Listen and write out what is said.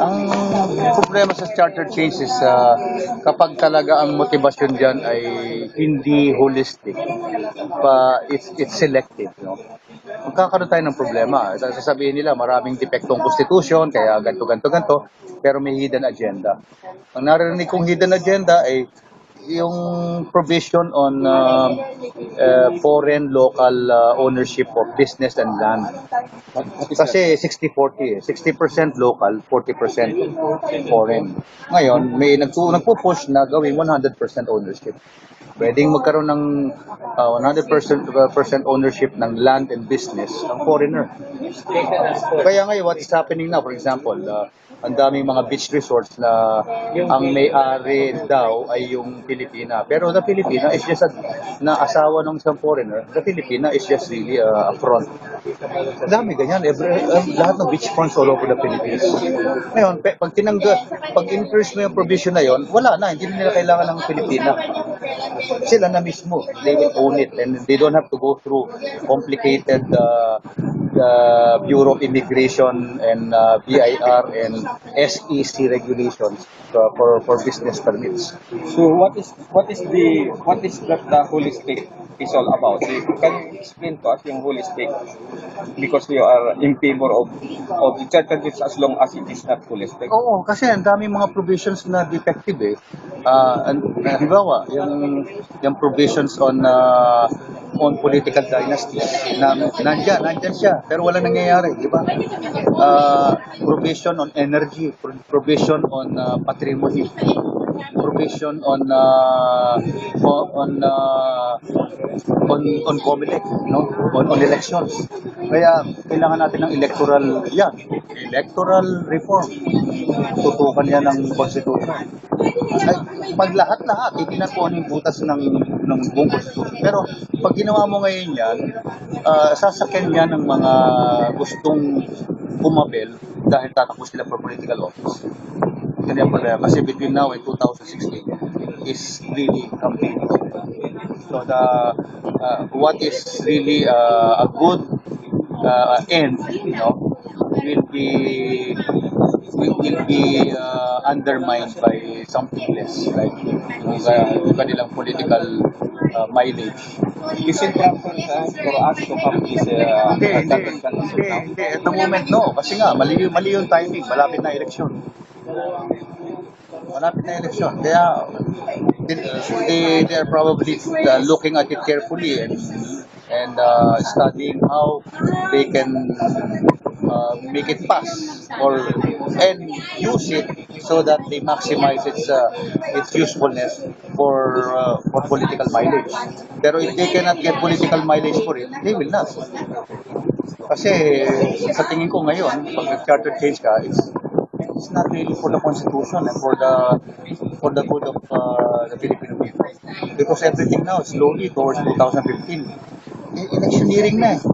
Ang problema sa charter change is kapag talaga ang motivasyon dyan ay hindi holistic, it's selective, no? Magkakaroon tayo ng problema. Sasabihin nila maraming depektong constitution, kaya ganto, pero may hidden agenda. Ang narinig kong hidden agenda ay yung provision on foreign local ownership of business and land. Kasi 60-40 60% local, 40% foreign. Ngayon, may nagpo-push na gawing 100% ownership. Pwedeng magkaroon ng 100% ownership ng land and business ang foreigner. Kaya ngayon, what is happening now, for example, ang daming mga beach resorts na ang may-ari daw ay yung Pilipina. Pero the Pilipina is just na asawa ng isang foreigner. The Pilipina is just really a front. Dami ganyan. Lahat ng beach fronts all over the Philippines. Ngayon, pag increase mo yung provision na yon, wala na. Hindi nila kailangan ng Pilipina. Sila na mismo. They will own it and they don't have to go through complicated Bureau of Immigration and BIR and SEC regulations for business permits. So what is that the holistic is all about? So, can you explain to us yung holistic, because you are in favor of the charter change as long as it is not holistic? Oo, kasi ang dami mga provisions na defective eh. Halimbawa, yung provisions on political dynasty na nandyan siya, pero wala nangyayari, di ba? Provision on energy, provision on patrimony, provision on COMELEC, no? on elections. Kaya kailangan natin ng electoral reform. Tutukan yan ng constitution. Ay, pag lahat-lahat, itinan po yung butas ng buong constitution. Pero pag ginawa mo ngayon yan, sasakyan yan ng mga gustong kumabel dahil tatakbo sila for political office. Kaya pala, kasi between now and 2016 is really campaign. So what is really a good end, will be undermined by something less, like yung kanilang political mileage. Is it proper for us to have this Hindi. At the moment, no. Kasi nga, mali yung timing. Malapit na eleksyon. Kaya, they are probably looking at it carefully and studying how they can make it pass and use it so that they maximize its usefulness for political mileage. Pero if they cannot get political mileage for it, they will not. Kasi sa tingin ko ngayon, pag nag-charter change ka, it's not really for the Constitution and for the good of the Filipino people. Because everything now is slowly towards 2015. Electioneering na eh.